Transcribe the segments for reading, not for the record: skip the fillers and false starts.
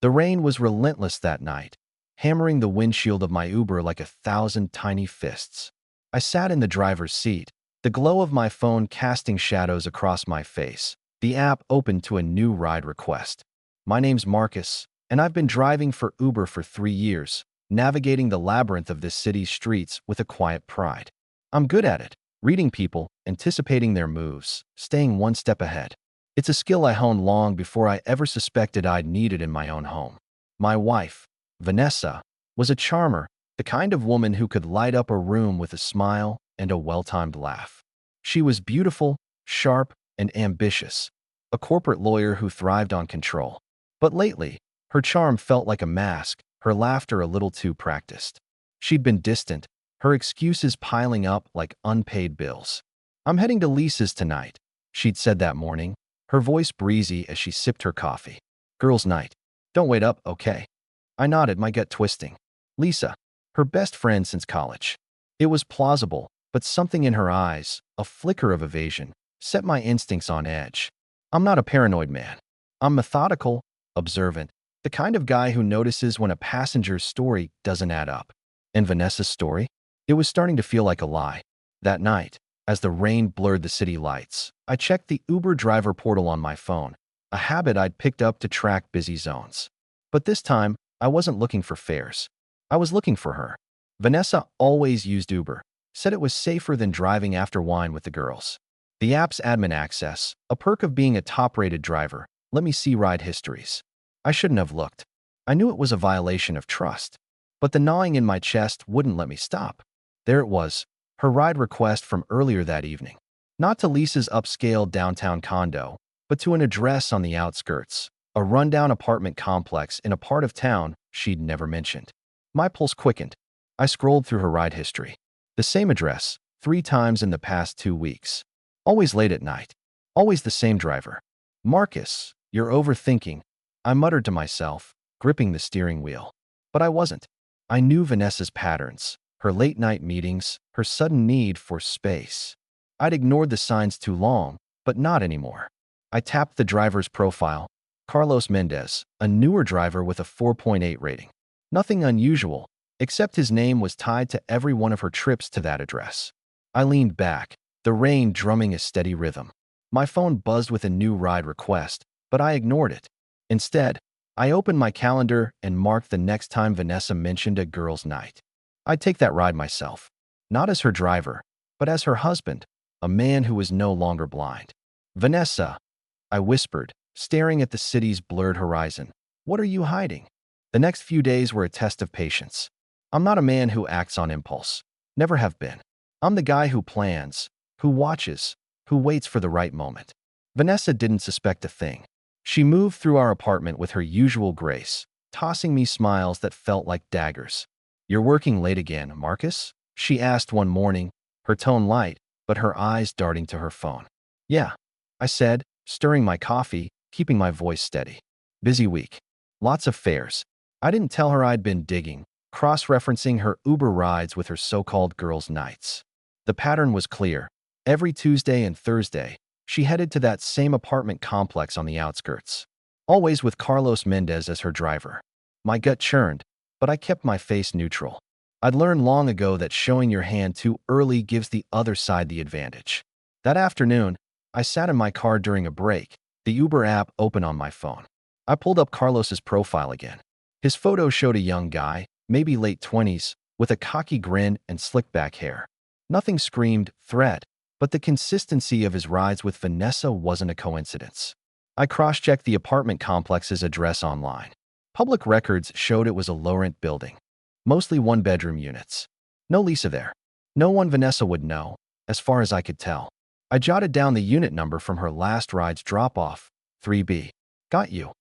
The rain was relentless that night, hammering the windshield of my Uber like 1,000 tiny fists. I sat in the driver's seat, the glow of my phone casting shadows across my face. The app opened to a new ride request. My name's Marcus, and I've been driving for Uber for 3 years, navigating the labyrinth of this city's streets with a quiet pride. I'm good at it, reading people, anticipating their moves, staying one step ahead. It's a skill I honed long before I ever suspected I'd need it in my own home. My wife, Vanessa, was a charmer, the kind of woman who could light up a room with a smile and a well-timed laugh. She was beautiful, sharp, and ambitious, a corporate lawyer who thrived on control. But lately, her charm felt like a mask, her laughter a little too practiced. She'd been distant, her excuses piling up like unpaid bills. "I'm heading to Lisa's tonight," she'd said that morning, her voice breezy as she sipped her coffee. "Girls' night. Don't wait up, okay?" I nodded, my gut twisting. Lisa, her best friend since college. It was plausible, but something in her eyes, a flicker of evasion, set my instincts on edge. I'm not a paranoid man. I'm methodical, observant, the kind of guy who notices when a passenger's story doesn't add up. And Vanessa's story? It was starting to feel like a lie. That night, as the rain blurred the city lights, I checked the Uber driver portal on my phone, a habit I'd picked up to track busy zones. But this time, I wasn't looking for fares. I was looking for her. Vanessa always used Uber, said it was safer than driving after wine with the girls. The app's admin access, a perk of being a top-rated driver, let me see ride histories. I shouldn't have looked. I knew it was a violation of trust. But the gnawing in my chest wouldn't let me stop. There it was, her ride request from earlier that evening. Not to Lisa's upscale downtown condo, but to an address on the outskirts, a rundown apartment complex in a part of town she'd never mentioned. My pulse quickened. I scrolled through her ride history. The same address, 3 times in the past 2 weeks. Always late at night. Always the same driver. "Marcus, you're overthinking," I muttered to myself, gripping the steering wheel. But I wasn't. I knew Vanessa's patterns, her late-night meetings, her sudden need for space. I'd ignored the signs too long, but not anymore. I tapped the driver's profile. Carlos Mendez, a newer driver with a 4.8 rating. Nothing unusual, except his name was tied to every one of her trips to that address. I leaned back, the rain drumming a steady rhythm. My phone buzzed with a new ride request, but I ignored it. Instead, I opened my calendar and marked the next time Vanessa mentioned a girls' night. I'd take that ride myself, not as her driver, but as her husband, a man who was no longer blind. "Vanessa," I whispered, staring at the city's blurred horizon. "What are you hiding?" The next few days were a test of patience. I'm not a man who acts on impulse. Never have been. I'm the guy who plans, who watches, who waits for the right moment. Vanessa didn't suspect a thing. She moved through our apartment with her usual grace, tossing me smiles that felt like daggers. "You're working late again, Marcus?" she asked one morning, her tone light, but her eyes darting to her phone. "Yeah," I said, stirring my coffee, keeping my voice steady. "Busy week. Lots of fares." I didn't tell her I'd been digging, cross-referencing her Uber rides with her so-called girls' nights. The pattern was clear. Every Tuesday and Thursday, she headed to that same apartment complex on the outskirts, always with Carlos Mendez as her driver. My gut churned, but I kept my face neutral. I'd learned long ago that showing your hand too early gives the other side the advantage. That afternoon, I sat in my car during a break, the Uber app open on my phone. I pulled up Carlos's profile again. His photo showed a young guy, maybe late 20s, with a cocky grin and slicked back hair. Nothing screamed threat, but the consistency of his rides with Vanessa wasn't a coincidence. I cross-checked the apartment complex's address online. Public records showed it was a low-rent building, mostly one-bedroom units. No Lisa there. No one Vanessa would know, as far as I could tell. I jotted down the unit number from her last ride's drop-off, 3B. "Got you,"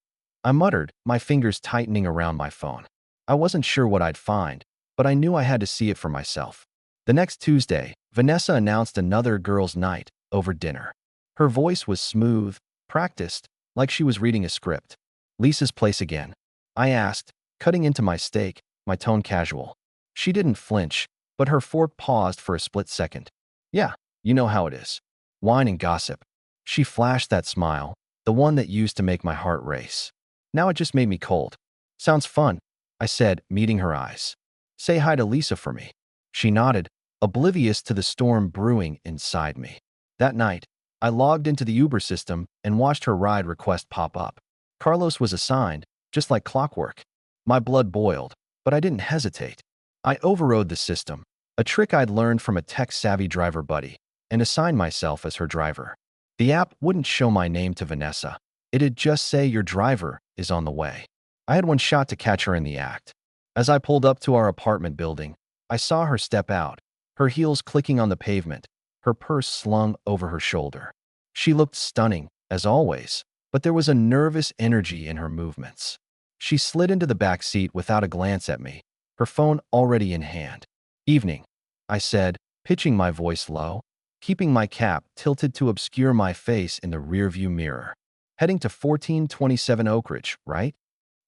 I muttered, my fingers tightening around my phone. I wasn't sure what I'd find, but I knew I had to see it for myself. The next Tuesday, Vanessa announced another girls' night over dinner. Her voice was smooth, practiced, like she was reading a script. "Lisa's place again?" I asked, cutting into my steak, my tone casual. She didn't flinch, but her fork paused for a split second. "Yeah, you know how it is. Wine and gossip." She flashed that smile, the one that used to make my heart race. Now it just made me cold. Sounds fun, I said, meeting her eyes. Say hi to Lisa for me. She nodded, oblivious to the storm brewing inside me. That night, I logged into the Uber system and watched her ride request pop up. Carlos was assigned, just like clockwork. My blood boiled, but I didn't hesitate. I overrode the system, a trick I'd learned from a tech-savvy driver buddy, and assigned myself as her driver. The app wouldn't show my name to Vanessa. It'd just say your driver is on the way. I had one shot to catch her in the act. As I pulled up to our apartment building, I saw her step out, her heels clicking on the pavement, her purse slung over her shoulder. She looked stunning, as always, but there was a nervous energy in her movements. She slid into the back seat without a glance at me, her phone already in hand. Evening, I said, pitching my voice low, keeping my cap tilted to obscure my face in the rearview mirror. Heading to 1427 Oak Ridge, right?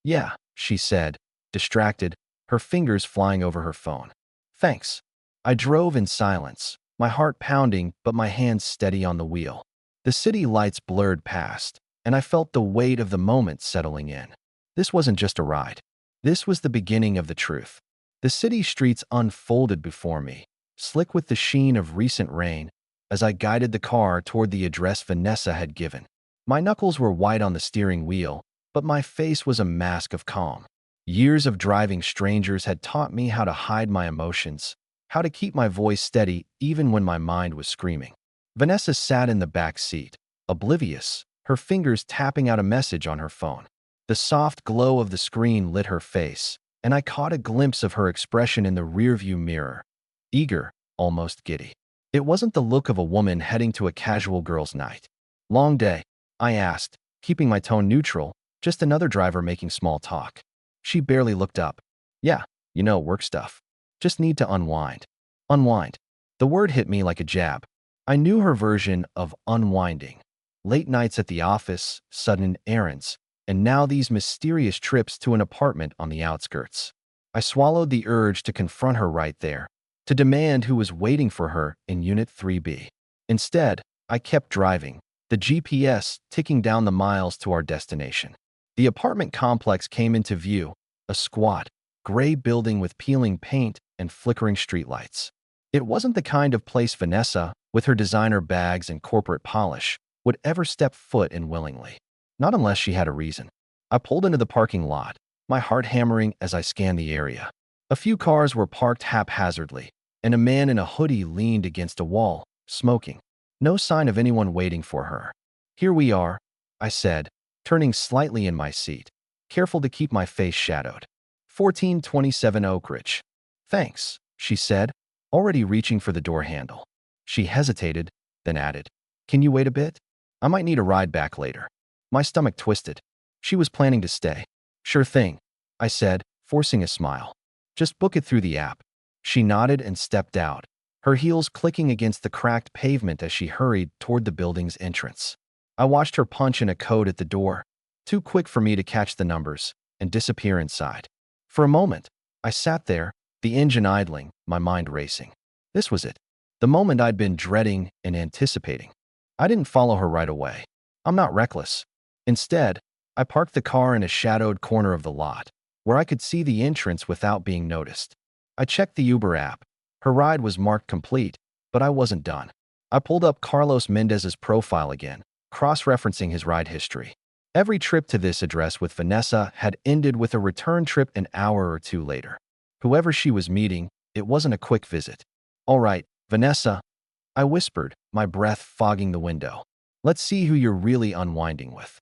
Yeah, she said, distracted, her fingers flying over her phone. Thanks. I drove in silence, my heart pounding but my hands steady on the wheel. The city lights blurred past, and I felt the weight of the moment settling in. This wasn't just a ride. This was the beginning of the truth. The city streets unfolded before me, slick with the sheen of recent rain, as I guided the car toward the address Vanessa had given. My knuckles were white on the steering wheel, but my face was a mask of calm. Years of driving strangers had taught me how to hide my emotions, how to keep my voice steady even when my mind was screaming. Vanessa sat in the back seat, oblivious, her fingers tapping out a message on her phone. The soft glow of the screen lit her face, and I caught a glimpse of her expression in the rearview mirror. Eager, almost giddy. It wasn't the look of a woman heading to a casual girls' night. Long day, I asked, keeping my tone neutral, just another driver making small talk. She barely looked up. Yeah, work stuff. Just need to unwind. Unwind. The word hit me like a jab. I knew her version of unwinding. Late nights at the office, sudden errands, and now these mysterious trips to an apartment on the outskirts. I swallowed the urge to confront her right there, to demand who was waiting for her in Unit 3B. Instead, I kept driving, the GPS ticking down the miles to our destination. The apartment complex came into view, a squat, gray building with peeling paint and flickering streetlights. It wasn't the kind of place Vanessa, with her designer bags and corporate polish, would ever step foot in willingly. Not unless she had a reason. I pulled into the parking lot, my heart hammering as I scanned the area. A few cars were parked haphazardly, and a man in a hoodie leaned against a wall, smoking. No sign of anyone waiting for her. Here we are, I said, turning slightly in my seat, careful to keep my face shadowed. 1427 Oak Ridge. Thanks, she said, already reaching for the door handle. She hesitated, then added, Can you wait a bit? I might need a ride back later. My stomach twisted. She was planning to stay. Sure thing, I said, forcing a smile. Just book it through the app. She nodded and stepped out, her heels clicking against the cracked pavement as she hurried toward the building's entrance. I watched her punch in a code at the door, too quick for me to catch the numbers, and disappear inside. For a moment, I sat there, the engine idling, my mind racing. This was it, the moment I'd been dreading and anticipating. I didn't follow her right away. I'm not reckless. Instead, I parked the car in a shadowed corner of the lot, where I could see the entrance without being noticed. I checked the Uber app. Her ride was marked complete, but I wasn't done. I pulled up Carlos Mendez's profile again, cross-referencing his ride history. Every trip to this address with Vanessa had ended with a return trip an hour or two later. Whoever she was meeting, it wasn't a quick visit. All right, Vanessa, I whispered, my breath fogging the window. Let's see who you're really unwinding with.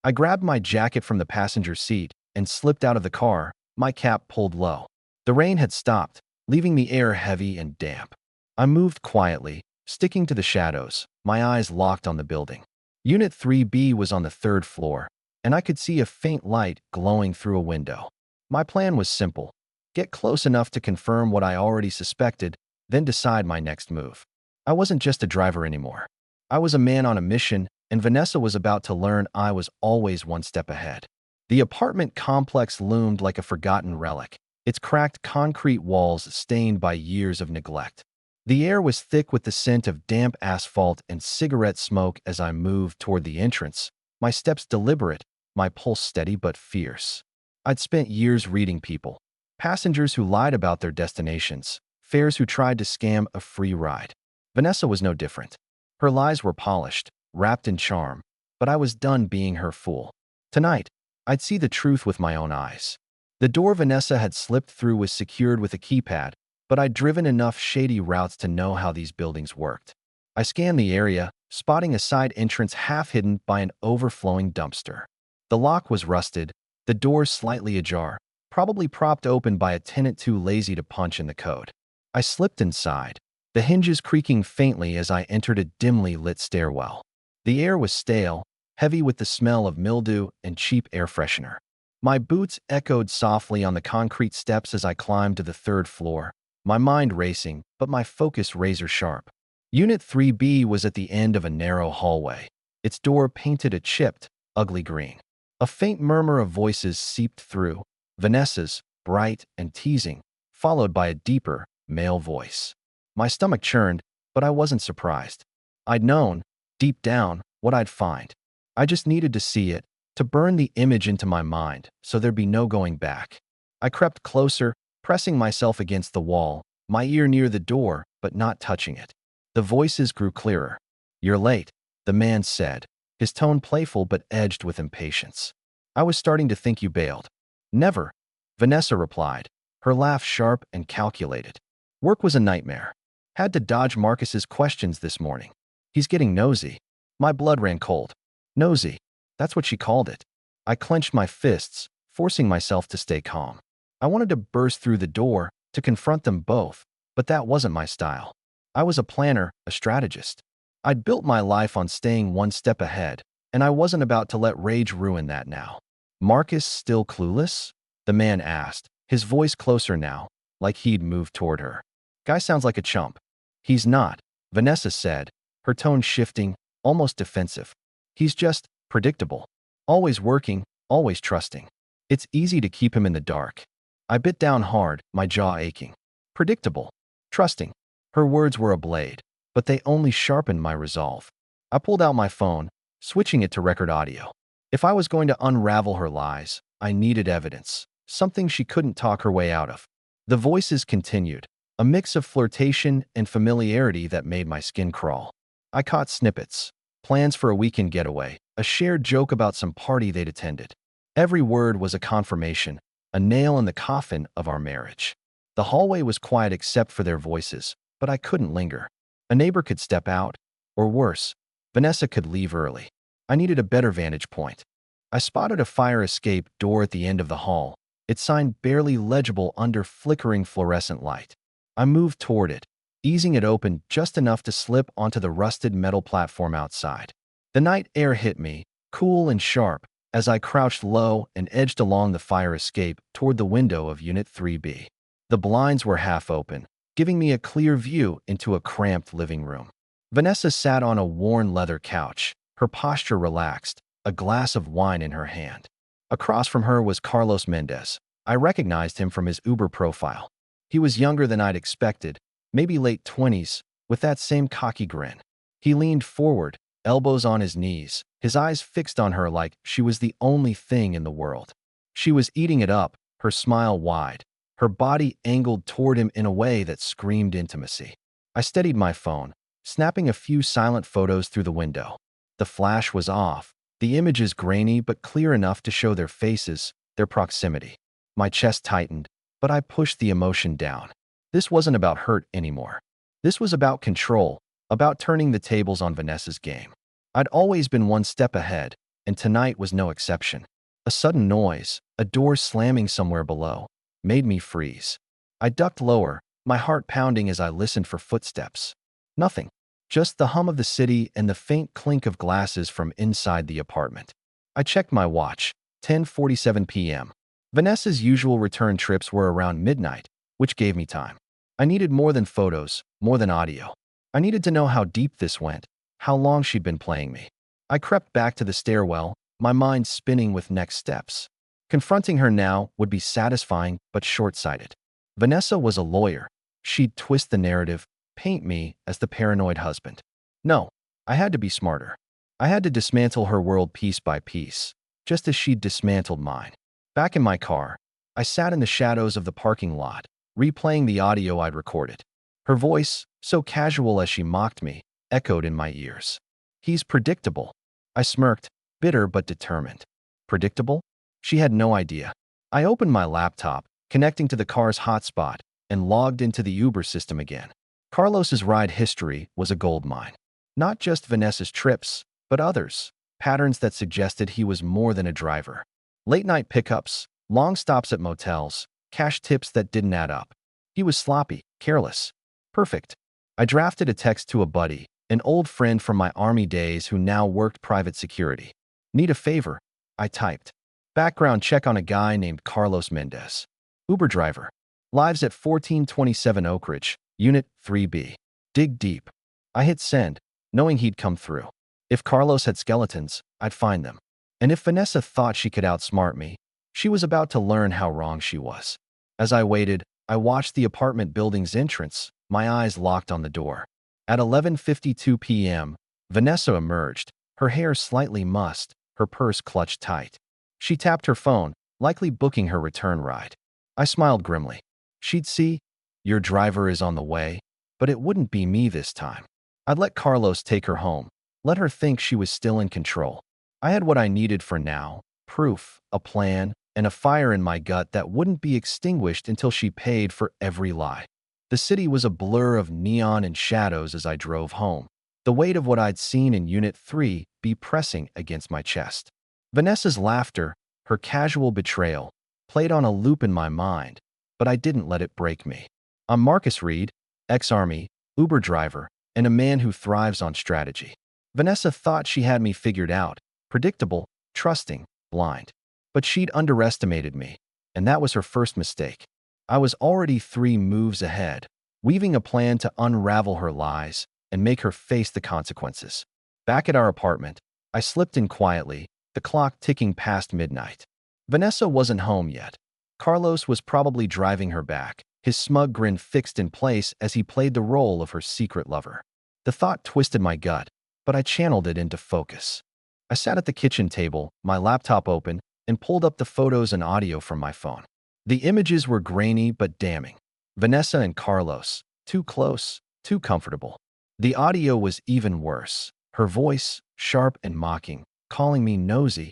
I grabbed my jacket from the passenger seat and slipped out of the car, my cap pulled low. The rain had stopped, leaving the air heavy and damp. I moved quietly, sticking to the shadows, my eyes locked on the building. Unit 3B was on the third floor, and I could see a faint light glowing through a window. My plan was simple. Get close enough to confirm what I already suspected, then decide my next move. I wasn't just a driver anymore. I was a man on a mission, and Vanessa was about to learn I was always one step ahead. The apartment complex loomed like a forgotten relic, its cracked concrete walls stained by years of neglect. The air was thick with the scent of damp asphalt and cigarette smoke as I moved toward the entrance, my steps deliberate, my pulse steady but fierce. I'd spent years reading people. Passengers who lied about their destinations, fares who tried to scam a free ride. Vanessa was no different. Her lies were polished, wrapped in charm, but I was done being her fool. Tonight, I'd see the truth with my own eyes. The door Vanessa had slipped through was secured with a keypad, but I'd driven enough shady routes to know how these buildings worked. I scanned the area, spotting a side entrance half hidden by an overflowing dumpster. The lock was rusted, the door slightly ajar, probably propped open by a tenant too lazy to punch in the code. I slipped inside, the hinges creaking faintly as I entered a dimly lit stairwell. The air was stale, heavy with the smell of mildew and cheap air freshener. My boots echoed softly on the concrete steps as I climbed to the third floor, my mind racing, but my focus razor sharp. Unit 3B was at the end of a narrow hallway, its door painted a chipped, ugly green. A faint murmur of voices seeped through, Vanessa's, bright and teasing, followed by a deeper, male voice. My stomach churned, but I wasn't surprised. I'd known, deep down, what I'd find. I just needed to see it, to burn the image into my mind, so there'd be no going back. I crept closer, pressing myself against the wall, my ear near the door, but not touching it. The voices grew clearer. "You're late," the man said, his tone playful but edged with impatience. "I was starting to think you bailed." "Never," Vanessa replied, her laugh sharp and calculated. "Work was a nightmare. Had to dodge Marcus's questions this morning. He's getting nosy." My blood ran cold. Nosy. That's what she called it. I clenched my fists, forcing myself to stay calm. I wanted to burst through the door, to confront them both, but that wasn't my style. I was a planner, a strategist. I'd built my life on staying one step ahead, and I wasn't about to let rage ruin that now. "Marcus still clueless?" the man asked, his voice closer now, like he'd moved toward her. "Guy sounds like a chump." "He's not," Vanessa said, her tone shifting, almost defensive. "He's just predictable. Always working, always trusting. It's easy to keep him in the dark." I bit down hard, my jaw aching. Predictable. Trusting. Her words were a blade, but they only sharpened my resolve. I pulled out my phone, switching it to record audio. If I was going to unravel her lies, I needed evidence, something she couldn't talk her way out of. The voices continued, a mix of flirtation and familiarity that made my skin crawl. I caught snippets, plans for a weekend getaway, a shared joke about some party they'd attended. Every word was a confirmation, a nail in the coffin of our marriage. The hallway was quiet except for their voices, but I couldn't linger. A neighbor could step out, or worse, Vanessa could leave early. I needed a better vantage point. I spotted a fire escape door at the end of the hall, its sign barely legible under flickering fluorescent light. I moved toward it, easing it open just enough to slip onto the rusted metal platform outside. The night air hit me, cool and sharp, as I crouched low and edged along the fire escape toward the window of Unit 3B. The blinds were half open, giving me a clear view into a cramped living room. Vanessa sat on a worn leather couch, her posture relaxed, a glass of wine in her hand. Across from her was Carlos Mendez. I recognized him from his Uber profile. He was younger than I'd expected, maybe late 20s, with that same cocky grin. He leaned forward, elbows on his knees, his eyes fixed on her like she was the only thing in the world. She was eating it up, her smile wide, her body angled toward him in a way that screamed intimacy. I steadied my phone, snapping a few silent photos through the window. The flash was off, the images grainy but clear enough to show their faces, their proximity. My chest tightened, but I pushed the emotion down. This wasn't about hurt anymore. This was about control, about turning the tables on Vanessa's game. I'd always been one step ahead, and tonight was no exception. A sudden noise, a door slamming somewhere below, made me freeze. I ducked lower, my heart pounding as I listened for footsteps. Nothing. Just the hum of the city and the faint clink of glasses from inside the apartment. I checked my watch, 10:47 p.m. Vanessa's usual return trips were around midnight, which gave me time. I needed more than photos, more than audio. I needed to know how deep this went, how long she'd been playing me. I crept back to the stairwell, my mind spinning with next steps. Confronting her now would be satisfying but short-sighted. Vanessa was a lawyer. She'd twist the narrative, paint me as the paranoid husband. No, I had to be smarter. I had to dismantle her world piece by piece, just as she'd dismantled mine. Back in my car, I sat in the shadows of the parking lot, replaying the audio I'd recorded. Her voice, so casual as she mocked me, echoed in my ears. "He's predictable." I smirked, bitter but determined. Predictable? She had no idea. I opened my laptop, connecting to the car's hotspot, and logged into the Uber system again. Carlos's ride history was a goldmine. Not just Vanessa's trips, but others, patterns that suggested he was more than a driver. Late-night pickups, long stops at motels, cash tips that didn't add up. He was sloppy, careless. Perfect. I drafted a text to a buddy, an old friend from my army days who now worked private security. "Need a favor," I typed. "Background check on a guy named Carlos Mendez. Uber driver. Lives at 1427 Oak Ridge, Unit 3B. Dig deep." I hit send, knowing he'd come through. If Carlos had skeletons, I'd find them. And if Vanessa thought she could outsmart me, she was about to learn how wrong she was. As I waited, I watched the apartment building's entrance, my eyes locked on the door. At 11:52 p.m., Vanessa emerged, her hair slightly mussed, her purse clutched tight. She tapped her phone, likely booking her return ride. I smiled grimly. She'd see, "Your driver is on the way," but it wouldn't be me this time. I'd let Carlos take her home, let her think she was still in control. I had what I needed for now: proof, a plan, and a fire in my gut that wouldn't be extinguished until she paid for every lie. The city was a blur of neon and shadows as I drove home, the weight of what I'd seen in Unit 3 be pressing against my chest. Vanessa's laughter, her casual betrayal, played on a loop in my mind, but I didn't let it break me. I'm Marcus Reed, ex-Army, Uber driver, and a man who thrives on strategy. Vanessa thought she had me figured out, predictable, trusting, blind. But she'd underestimated me, and that was her first mistake. I was already 3 moves ahead, weaving a plan to unravel her lies and make her face the consequences. Back at our apartment, I slipped in quietly, the clock ticking past midnight. Vanessa wasn't home yet. Carlos was probably driving her back, his smug grin fixed in place as he played the role of her secret lover. The thought twisted my gut, but I channeled it into focus. I sat at the kitchen table, my laptop open, and pulled up the photos and audio from my phone. The images were grainy but damning. Vanessa and Carlos, too close, too comfortable. The audio was even worse, her voice, sharp and mocking, calling me nosy,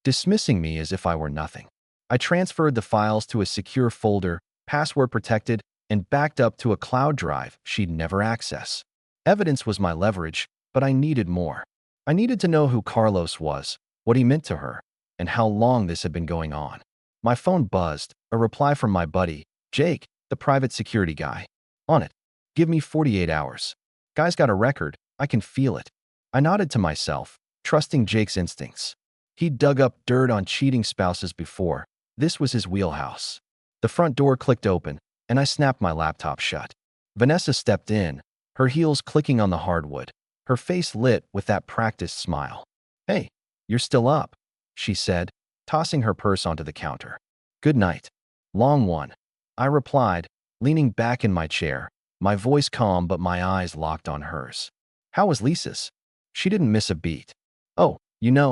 dismissing me as if I were nothing. I transferred the files to a secure folder, password protected, and backed up to a cloud drive she'd never access. Evidence was my leverage, but I needed more. I needed to know who Carlos was, what he meant to her, and how long this had been going on. My phone buzzed, a reply from my buddy, Jake, the private security guy. On it. "Give me 48 hours. Guy's got a record, I can feel it." I nodded to myself, trusting Jake's instincts. He'd dug up dirt on cheating spouses before. This was his wheelhouse. The front door clicked open, and I snapped my laptop shut. Vanessa stepped in, her heels clicking on the hardwood, her face lit with that practiced smile. "Hey, you're still up," she said, tossing her purse onto the counter. "Good night. Long one," I replied, leaning back in my chair, my voice calm but my eyes locked on hers. "How was Lisa's?" She didn't miss a beat. "Oh,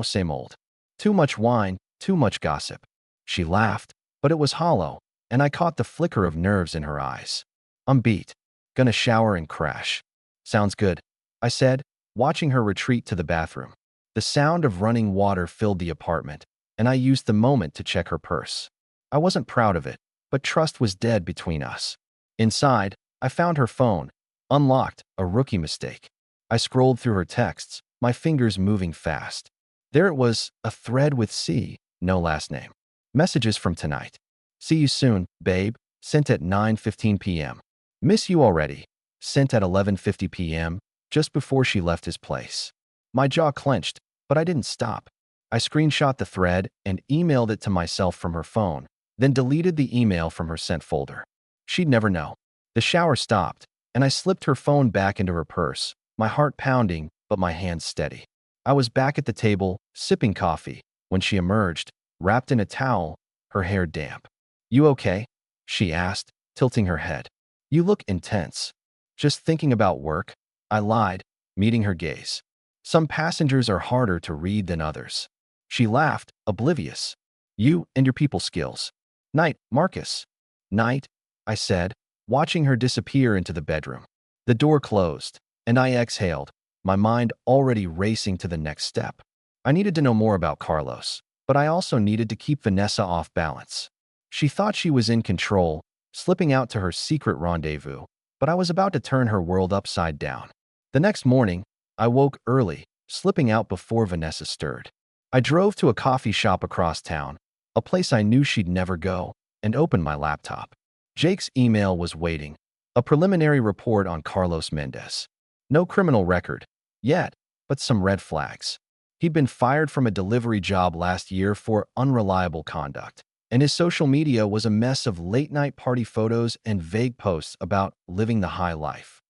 same old. Too much wine, too much gossip." She laughed, but it was hollow, and I caught the flicker of nerves in her eyes. "I'm beat. Gonna shower and crash." "Sounds good," I said, watching her retreat to the bathroom. The sound of running water filled the apartment, and I used the moment to check her purse. I wasn't proud of it, but trust was dead between us. Inside, I found her phone, unlocked, a rookie mistake. I scrolled through her texts, my fingers moving fast. There it was, a thread with C, no last name. Messages from tonight. "See you soon, babe," sent at 9:15 p.m. "Miss you already," sent at 11:50 p.m., just before she left his place. My jaw clenched, but I didn't stop. I screenshot the thread and emailed it to myself from her phone, then deleted the email from her sent folder. She'd never know. The shower stopped, and I slipped her phone back into her purse, my heart pounding, but my hands steady. I was back at the table, sipping coffee, when she emerged, wrapped in a towel, her hair damp. "You okay?" she asked, tilting her head. "You look intense." "Just thinking about work," I lied, meeting her gaze. "Some passengers are harder to read than others." She laughed, oblivious. You and your people skills. Night, Marcus. Night, I said, watching her disappear into the bedroom. The door closed, and I exhaled, my mind already racing to the next step. I needed to know more about Carlos, but I also needed to keep Vanessa off balance. She thought she was in control, slipping out to her secret rendezvous, but I was about to turn her world upside down. The next morning, I woke early, slipping out before Vanessa stirred. I drove to a coffee shop across town, a place I knew she'd never go, and opened my laptop. Jake's email was waiting, a preliminary report on Carlos Mendez. No criminal record, yet, but some red flags. He'd been fired from a delivery job last year for unreliable conduct, and his social media was a mess of late-night party photos and vague posts about living the high life.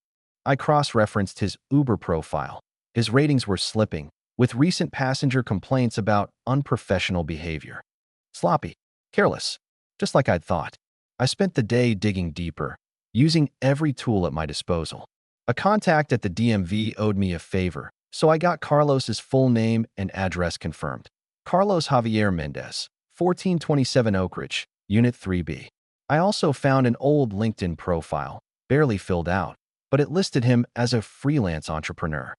I cross-referenced his Uber profile. His ratings were slipping, with recent passenger complaints about unprofessional behavior. Sloppy, careless, just like I'd thought. I spent the day digging deeper, using every tool at my disposal. A contact at the DMV owed me a favor, so I got Carlos's full name and address confirmed. Carlos Javier Mendez, 1427 Oak Ridge, Unit 3B. I also found an old LinkedIn profile, barely filled out, but it listed him as a freelance entrepreneur.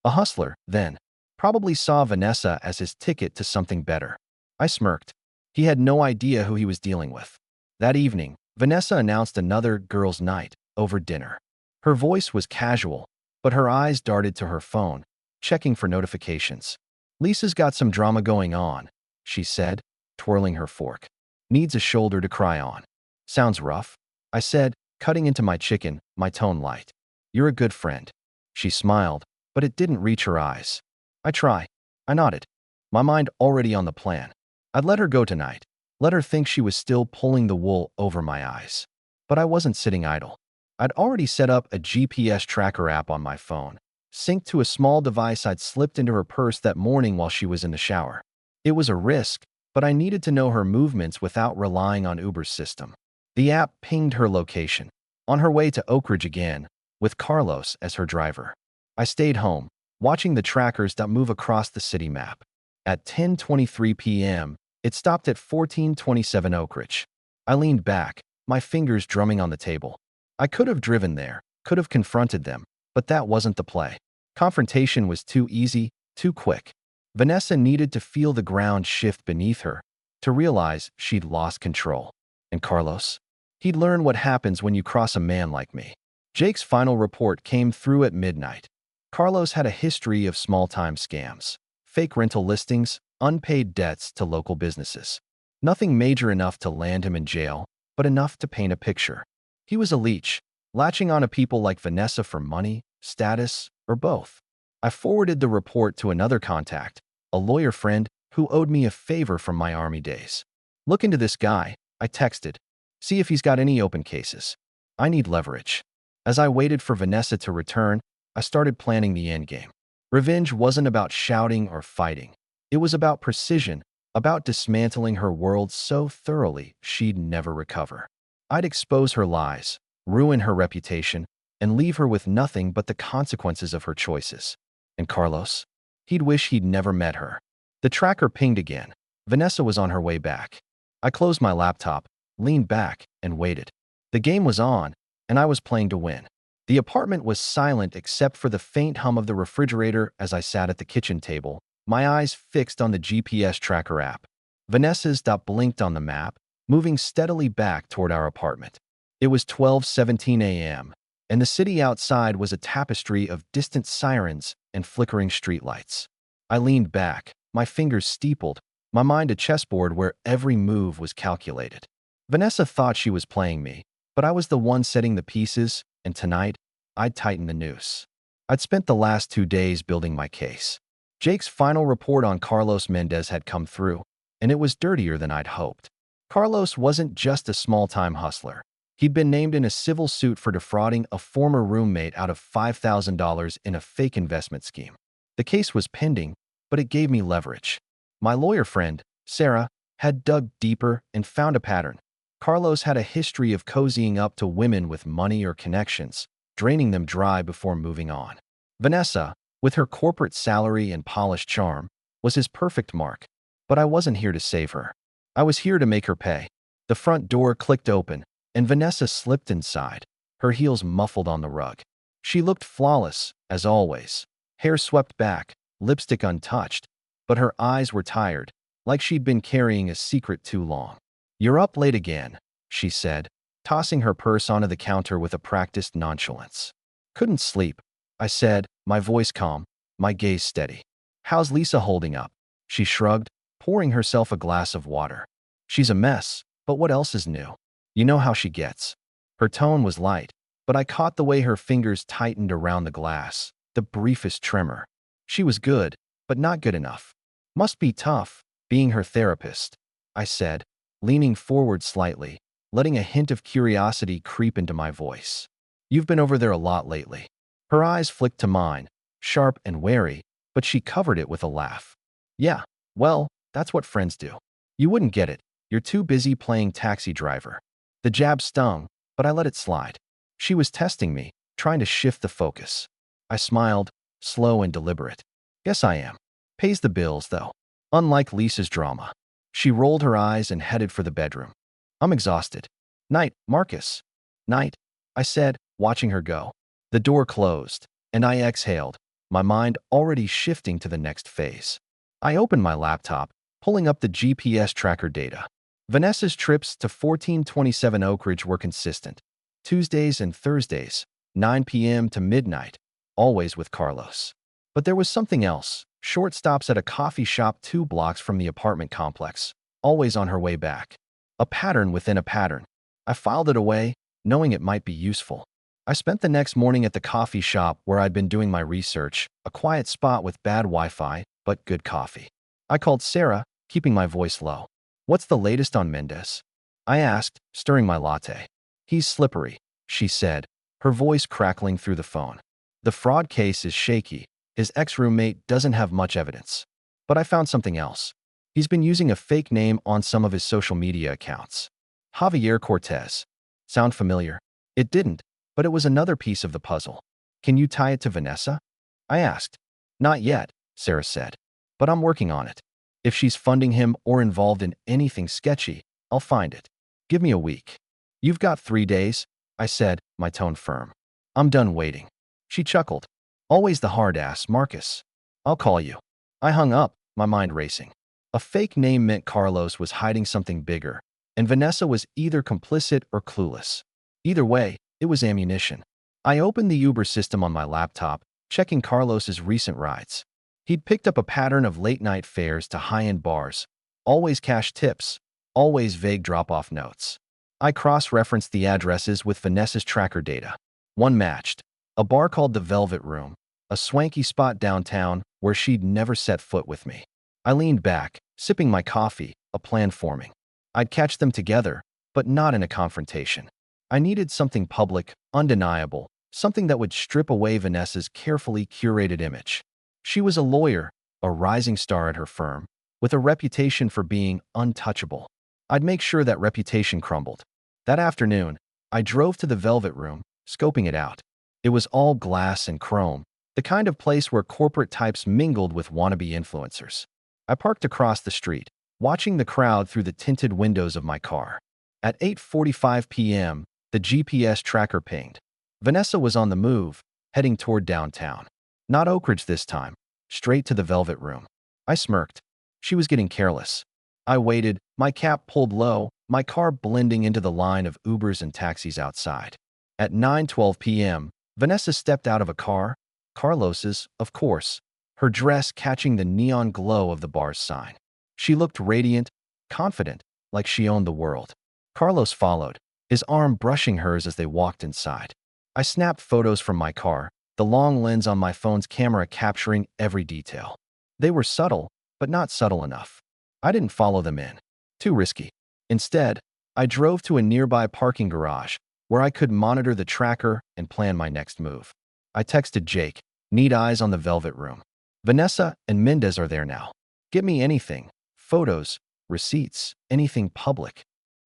A hustler, then. Probably saw Vanessa as his ticket to something better. I smirked. He had no idea who he was dealing with. That evening, Vanessa announced another girls' night over dinner. Her voice was casual, but her eyes darted to her phone, checking for notifications. Lisa's got some drama going on, she said, twirling her fork. Needs a shoulder to cry on. Sounds rough, I said, cutting into my chicken, my tone light. You're a good friend. She smiled, but it didn't reach her eyes. I try. I nodded, my mind already on the plan. I'd let her go tonight, let her think she was still pulling the wool over my eyes. But I wasn't sitting idle. I'd already set up a GPS tracker app on my phone, synced to a small device I'd slipped into her purse that morning while she was in the shower. It was a risk, but I needed to know her movements without relying on Uber's system. The app pinged her location, on her way to Oak Ridge again, with Carlos as her driver. I stayed home, watching the trackers that move across the city map. At 10:23 p.m., it stopped at 1427 Oak Ridge. I leaned back, my fingers drumming on the table. I could have driven there, could have confronted them, but that wasn't the play. Confrontation was too easy, too quick. Vanessa needed to feel the ground shift beneath her, to realize she'd lost control. And Carlos? He'd learn what happens when you cross a man like me. Jake's final report came through at midnight. Carlos had a history of small-time scams, fake rental listings, unpaid debts to local businesses. Nothing major enough to land him in jail, but enough to paint a picture. He was a leech, latching on to people like Vanessa for money, status, or both. I forwarded the report to another contact, a lawyer friend who owed me a favor from my army days. Look into this guy, I texted. See if he's got any open cases. I need leverage. As I waited for Vanessa to return, I started planning the endgame. Revenge wasn't about shouting or fighting. It was about precision, about dismantling her world so thoroughly she'd never recover. I'd expose her lies, ruin her reputation, and leave her with nothing but the consequences of her choices. And Carlos? He'd wish he'd never met her. The tracker pinged again. Vanessa was on her way back. I closed my laptop, leaned back, and waited. The game was on, and I was playing to win. The apartment was silent except for the faint hum of the refrigerator as I sat at the kitchen table, my eyes fixed on the GPS tracker app. Vanessa's dot blinked on the map, moving steadily back toward our apartment. It was 12:17 a.m., and the city outside was a tapestry of distant sirens and flickering streetlights. I leaned back, my fingers steepled, my mind a chessboard where every move was calculated. Vanessa thought she was playing me, but I was the one setting the pieces, and tonight, I'd tighten the noose. I'd spent the last 2 days building my case. Jake's final report on Carlos Mendez had come through, and it was dirtier than I'd hoped. Carlos wasn't just a small-time hustler. He'd been named in a civil suit for defrauding a former roommate out of $5,000 in a fake investment scheme. The case was pending, but it gave me leverage. My lawyer friend, Sarah, had dug deeper and found a pattern. Carlos had a history of cozying up to women with money or connections, draining them dry before moving on. Vanessa, with her corporate salary and polished charm, was his perfect mark, but I wasn't here to save her. I was here to make her pay. The front door clicked open, and Vanessa slipped inside, her heels muffled on the rug. She looked flawless, as always, hair swept back, lipstick untouched, but her eyes were tired, like she'd been carrying a secret too long. "You're up late again," she said, tossing her purse onto the counter with a practiced nonchalance. "Couldn't sleep," I said, my voice calm, my gaze steady. "How's Lisa holding up?" She shrugged, pouring herself a glass of water. "She's a mess, but what else is new? You know how she gets." Her tone was light, but I caught the way her fingers tightened around the glass, the briefest tremor. She was good, but not good enough. "Must be tough, being her therapist," I said, leaning forward slightly, letting a hint of curiosity creep into my voice. "You've been over there a lot lately." Her eyes flicked to mine, sharp and wary, but she covered it with a laugh. "Yeah, well, that's what friends do. You wouldn't get it. You're too busy playing taxi driver." The jab stung, but I let it slide. She was testing me, trying to shift the focus. I smiled, slow and deliberate. "Yes, I am. Pays the bills, though. Unlike Lisa's drama." She rolled her eyes and headed for the bedroom. "I'm exhausted." "Night, Marcus." "Night," I said, watching her go. The door closed, and I exhaled, my mind already shifting to the next phase. I opened my laptop, pulling up the GPS tracker data. Vanessa's trips to 1427 Oak Ridge were consistent. Tuesdays and Thursdays, 9 p.m. to midnight, always with Carlos. But there was something else. Short stops at a coffee shop 2 blocks from the apartment complex, always on her way back. A pattern within a pattern. I filed it away, knowing it might be useful. I spent the next morning at the coffee shop where I'd been doing my research, a quiet spot with bad Wi-Fi, but good coffee. I called Sarah, keeping my voice low. "What's the latest on Mendez?" I asked, stirring my latte. "He's slippery," she said, her voice crackling through the phone. "The fraud case is shaky. His ex-roommate doesn't have much evidence. But I found something else. He's been using a fake name on some of his social media accounts. Javier Cortez. Sound familiar?" It didn't, but it was another piece of the puzzle. "Can you tie it to Vanessa?" I asked. "Not yet," Sarah said. "But I'm working on it. If she's funding him or involved in anything sketchy, I'll find it. Give me a week." "You've got 3 days," I said, my tone firm. "I'm done waiting." She chuckled. "Always the hard ass, Marcus. I'll call you." I hung up, my mind racing. A fake name meant Carlos was hiding something bigger, and Vanessa was either complicit or clueless. Either way, it was ammunition. I opened the Uber system on my laptop, checking Carlos's recent rides. He'd picked up a pattern of late-night fares to high-end bars, always cash tips, always vague drop-off notes. I cross-referenced the addresses with Vanessa's tracker data. One matched. A bar called the Velvet Room, a swanky spot downtown where she'd never set foot with me. I leaned back, sipping my coffee, a plan forming. I'd catch them together, but not in a confrontation. I needed something public, undeniable, something that would strip away Vanessa's carefully curated image. She was a lawyer, a rising star at her firm, with a reputation for being untouchable. I'd make sure that reputation crumbled. That afternoon, I drove to the Velvet Room, scoping it out. It was all glass and chrome, the kind of place where corporate types mingled with wannabe influencers. I parked across the street, watching the crowd through the tinted windows of my car. At 8:45 p.m., the GPS tracker pinged. Vanessa was on the move, heading toward downtown. Not Oak Ridge this time, straight to the Velvet Room. I smirked. She was getting careless. I waited, my cap pulled low, my car blending into the line of Ubers and taxis outside. At 9:12 p.m., Vanessa stepped out of a car, Carlos's, of course, her dress catching the neon glow of the bar's sign. She looked radiant, confident, like she owned the world. Carlos followed, his arm brushing hers as they walked inside. I snapped photos from my car, the long lens on my phone's camera capturing every detail. They were subtle, but not subtle enough. I didn't follow them in. Too risky. Instead, I drove to a nearby parking garage, where I could monitor the tracker and plan my next move. I texted Jake, "Need eyes on the Velvet Room. Vanessa and Mendez are there now. Get me anything, photos, receipts, anything public."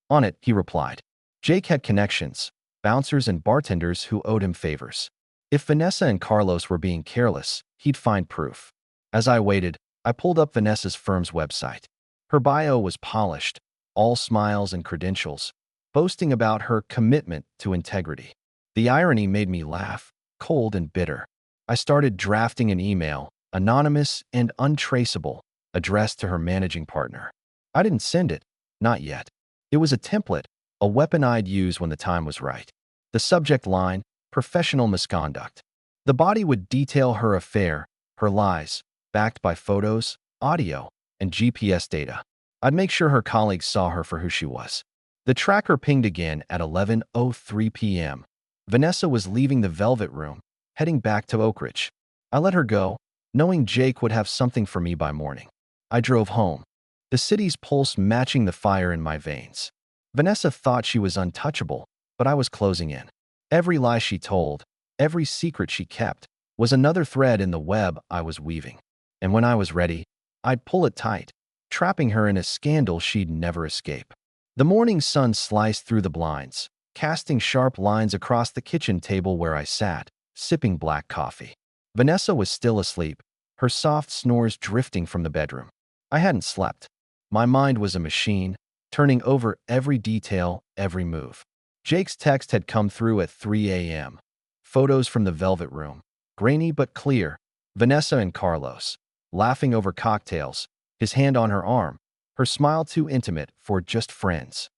On it, he replied. Jake had connections, bouncers and bartenders who owed him favors. If Vanessa and Carlos were being careless, he'd find proof. As I waited, I pulled up Vanessa's firm's website. Her bio was polished, all smiles and credentials, boasting about her commitment to integrity. The irony made me laugh, cold and bitter. I started drafting an email, anonymous and untraceable, addressed to her managing partner. I didn't send it, not yet. It was a template, a weapon I'd use when the time was right. The subject line, professional misconduct. The body would detail her affair, her lies, backed by photos, audio, and GPS data. I'd make sure her colleagues saw her for who she was. The tracker pinged again at 11:03 p.m. Vanessa was leaving the Velvet Room, heading back to Oak Ridge. I let her go, knowing Jake would have something for me by morning. I drove home, the city's pulse matching the fire in my veins. Vanessa thought she was untouchable, but I was closing in. Every lie she told, every secret she kept, was another thread in the web I was weaving. And when I was ready, I'd pull it tight, trapping her in a scandal she'd never escape. The morning sun sliced through the blinds, casting sharp lines across the kitchen table where I sat, sipping black coffee. Vanessa was still asleep, her soft snores drifting from the bedroom. I hadn't slept. My mind was a machine, turning over every detail, every move. Jake's text had come through at 3 a.m. Photos from the Velvet Room, grainy but clear. Vanessa and Carlos, laughing over cocktails, his hand on her arm, her smile too intimate for just friends.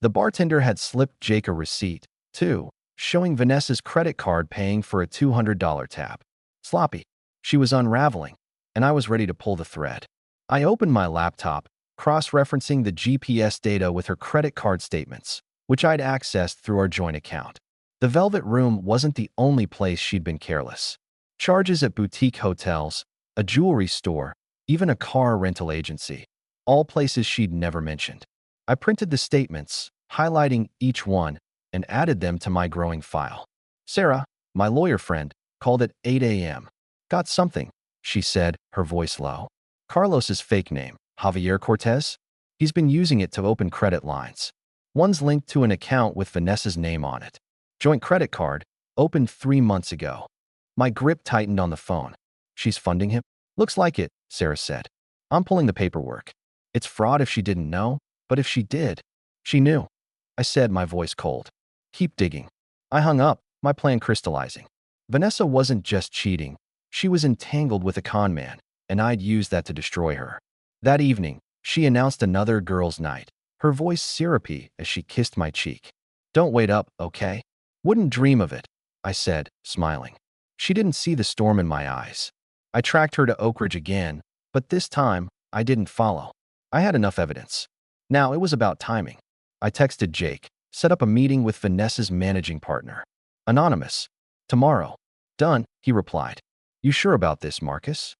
The bartender had slipped Jake a receipt, too, showing Vanessa's credit card paying for a $200 tab. Sloppy. She was unraveling, and I was ready to pull the thread. I opened my laptop, cross-referencing the GPS data with her credit card statements, which I'd accessed through our joint account. The Velvet Room wasn't the only place she'd been careless. Charges at boutique hotels, a jewelry store, even a car rental agency, all places she'd never mentioned. I printed the statements, highlighting each one, and added them to my growing file. Sarah, my lawyer friend, called at 8 a.m. Got something, she said, her voice low. Carlos's fake name, Javier Cortez? He's been using it to open credit lines. One's linked to an account with Vanessa's name on it. Joint credit card, opened 3 months ago. My grip tightened on the phone. She's funding him? Looks like it, Sarah said. I'm pulling the paperwork. It's fraud if she didn't know, but if she did, she knew. I said, my voice cold. Keep digging. I hung up, my plan crystallizing. Vanessa wasn't just cheating. She was entangled with a con man, and I'd used that to destroy her. That evening, she announced another girls' night, her voice syrupy as she kissed my cheek. Don't wait up, okay? Wouldn't dream of it, I said, smiling. She didn't see the storm in my eyes. I tracked her to Oak Ridge again, but this time, I didn't follow. I had enough evidence. Now it was about timing. I texted Jake, set up a meeting with Vanessa's managing partner. Anonymous. Tomorrow. Done, he replied. You sure about this, Marcus?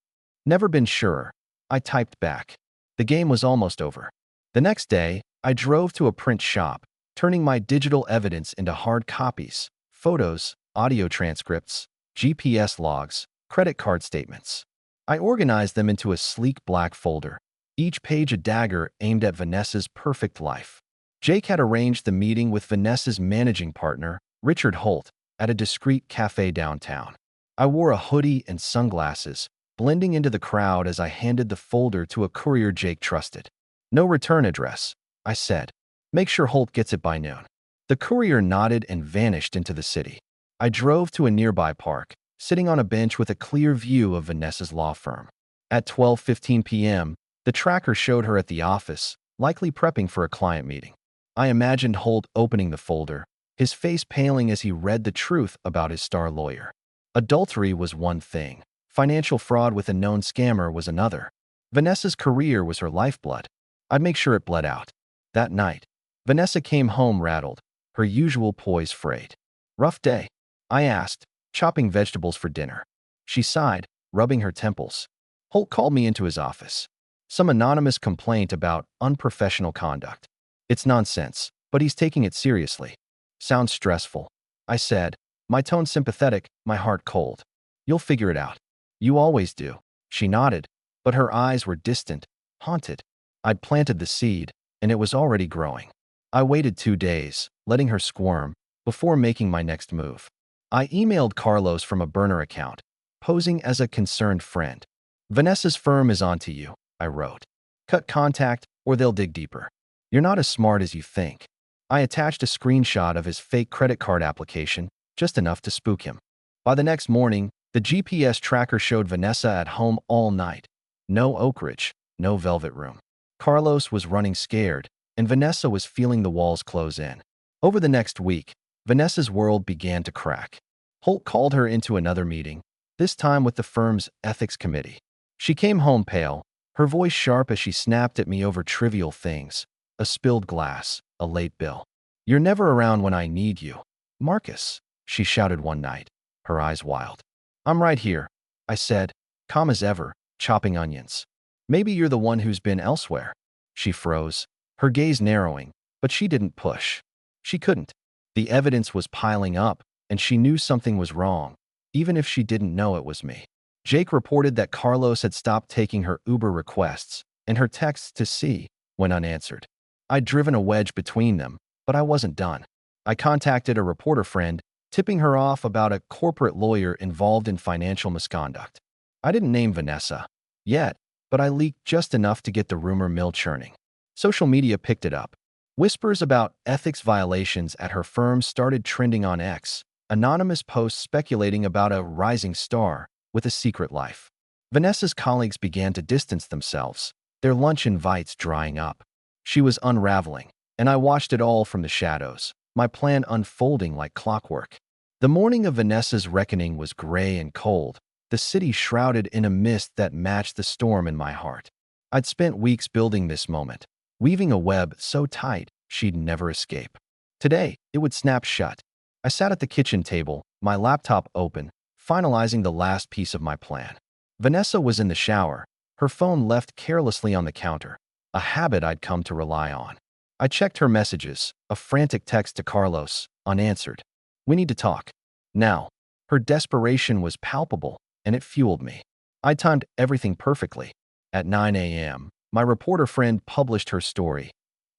Never been surer. I typed back. The game was almost over. The next day, I drove to a print shop, turning my digital evidence into hard copies, photos, audio transcripts, GPS logs, credit card statements. I organized them into a sleek black folder, each page a dagger aimed at Vanessa's perfect life. Jake had arranged the meeting with Vanessa's managing partner, Richard Holt, at a discreet cafe downtown. I wore a hoodie and sunglasses, blending into the crowd as I handed the folder to a courier Jake trusted. No return address, I said. Make sure Holt gets it by noon. The courier nodded and vanished into the city. I drove to a nearby park, sitting on a bench with a clear view of Vanessa's law firm. At 12:15 p.m., the tracker showed her at the office, likely prepping for a client meeting. I imagined Holt opening the folder, his face paling as he read the truth about his star lawyer. Adultery was one thing. Financial fraud with a known scammer was another. Vanessa's career was her lifeblood. I'd make sure it bled out. That night, Vanessa came home rattled, her usual poise frayed. Rough day, I asked, chopping vegetables for dinner. She sighed, rubbing her temples. Holt called me into his office. Some anonymous complaint about unprofessional conduct. It's nonsense, but he's taking it seriously. Sounds stressful, I said, my tone sympathetic, my heart cold. You'll figure it out. You always do. She nodded, but her eyes were distant, haunted. I'd planted the seed, and it was already growing. I waited 2 days, letting her squirm, before making my next move. I emailed Carlos from a burner account, posing as a concerned friend. Vanessa's firm is on to you, I wrote. Cut contact, or they'll dig deeper. You're not as smart as you think. I attached a screenshot of his fake credit card application, just enough to spook him. By the next morning, the GPS tracker showed Vanessa at home all night. No Oak Ridge, no Velvet Room. Carlos was running scared, and Vanessa was feeling the walls close in. Over the next week, Vanessa's world began to crack. Holt called her into another meeting, this time with the firm's ethics committee. She came home pale, her voice sharp as she snapped at me over trivial things. A spilled glass, a late bill. You're never around when I need you. Marcus, she shouted one night, her eyes wild. I'm right here, I said, calm as ever, chopping onions. Maybe you're the one who's been elsewhere. She froze, her gaze narrowing, but she didn't push. She couldn't. The evidence was piling up, and she knew something was wrong, even if she didn't know it was me. Jake reported that Carlos had stopped taking her Uber requests, and her texts to C went unanswered. I'd driven a wedge between them, but I wasn't done. I contacted a reporter friend, tipping her off about a corporate lawyer involved in financial misconduct. I didn't name Vanessa yet, but I leaked just enough to get the rumor mill churning. Social media picked it up. Whispers about ethics violations at her firm started trending on X, anonymous posts speculating about a rising star with a secret life. Vanessa's colleagues began to distance themselves, their lunch invites drying up. She was unraveling, and I watched it all from the shadows, my plan unfolding like clockwork. The morning of Vanessa's reckoning was gray and cold, the city shrouded in a mist that matched the storm in my heart. I'd spent weeks building this moment, weaving a web so tight she'd never escape. Today, it would snap shut. I sat at the kitchen table, my laptop open, finalizing the last piece of my plan. Vanessa was in the shower, her phone left carelessly on the counter, a habit I'd come to rely on. I checked her messages, a frantic text to Carlos, unanswered. We need to talk. Now. Her desperation was palpable, and it fueled me. I timed everything perfectly. At 9 a.m., my reporter friend published her story.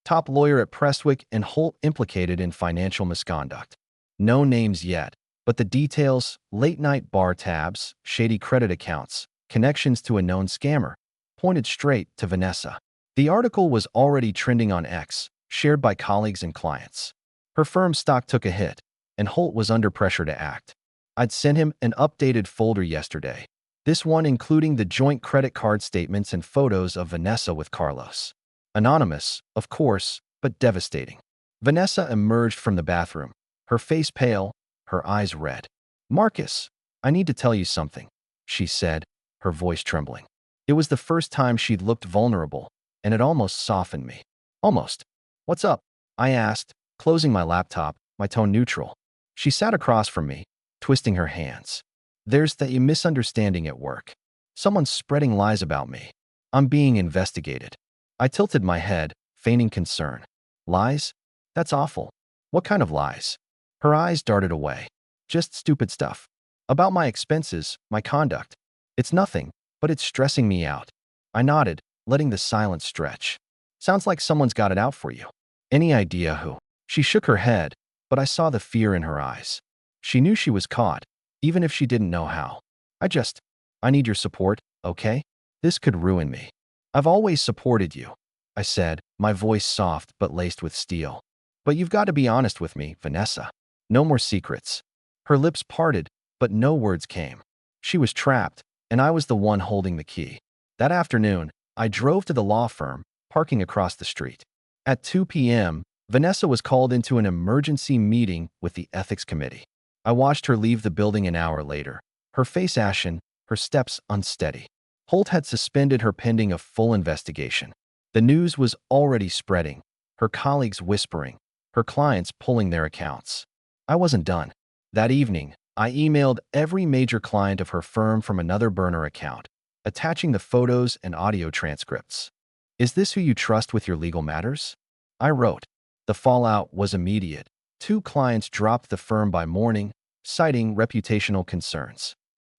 Top lawyer at Prestwick and Holt implicated in financial misconduct. No names yet, but the details, late-night bar tabs, shady credit accounts, connections to a known scammer, pointed straight to Vanessa. The article was already trending on X, shared by colleagues and clients. Her firm's stock took a hit, and Holt was under pressure to act. I'd sent him an updated folder yesterday, this one including the joint credit card statements and photos of Vanessa with Carlos. Anonymous, of course, but devastating. Vanessa emerged from the bathroom, her face pale, her eyes red. Marcus, I need to tell you something, she said, her voice trembling. It was the first time she'd looked vulnerable, and it almost softened me. Almost. What's up? I asked, closing my laptop, my tone neutral. She sat across from me, twisting her hands. There's the misunderstanding at work. Someone's spreading lies about me. I'm being investigated. I tilted my head, feigning concern. Lies? That's awful. What kind of lies? Her eyes darted away. Just stupid stuff. About my expenses, my conduct. It's nothing, but it's stressing me out. I nodded, letting the silence stretch. Sounds like someone's got it out for you. Any idea who? She shook her head, but I saw the fear in her eyes. She knew she was caught, even if she didn't know how. I need your support, okay? This could ruin me. I've always supported you, I said, my voice soft but laced with steel. But you've got to be honest with me, Vanessa. No more secrets. Her lips parted, but no words came. She was trapped, and I was the one holding the key. That afternoon, I drove to the law firm, parking across the street. At 2 p.m., Vanessa was called into an emergency meeting with the ethics committee. I watched her leave the building an hour later, her face ashen, her steps unsteady. Holt had suspended her pending a full investigation. The news was already spreading, her colleagues whispering, her clients pulling their accounts. I wasn't done. That evening, I emailed every major client of her firm from another burner account, attaching the photos and audio transcripts. Is this who you trust with your legal matters? I wrote. The fallout was immediate. 2 clients dropped the firm by morning, citing reputational concerns.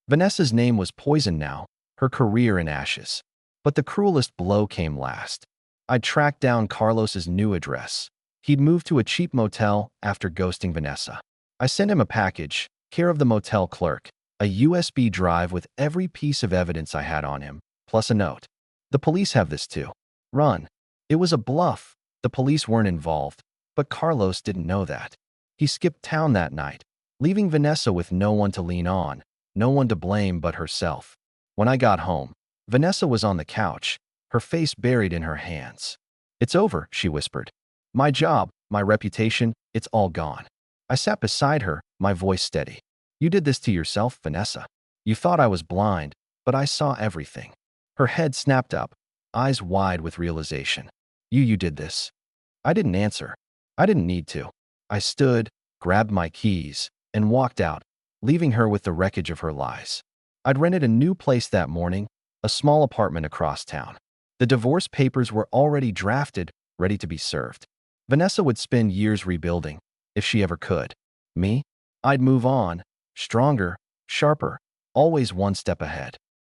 Vanessa's name was poisoned now, her career in ashes. But the cruelest blow came last. I tracked down Carlos's new address. He'd moved to a cheap motel after ghosting Vanessa. I sent him a package, care of the motel clerk, a USB drive with every piece of evidence I had on him, plus a note. The police have this too. Run. It was a bluff, The police weren't involved, but Carlos didn't know that. He skipped town that night, leaving Vanessa with no one to lean on, no one to blame but herself. When I got home, Vanessa was on the couch, her face buried in her hands. "It's over," she whispered. "My job, my reputation, it's all gone." I sat beside her, my voice steady. "You did this to yourself, Vanessa. You thought I was blind, but I saw everything." Her head snapped up, eyes wide with realization. You did this." I didn't answer. I didn't need to. I stood, grabbed my keys, and walked out, leaving her with the wreckage of her lies. I'd rented a new place that morning, a small apartment across town. The divorce papers were already drafted, ready to be served. Vanessa would spend years rebuilding, if she ever could. Me? I'd move on, stronger, sharper, always one step ahead.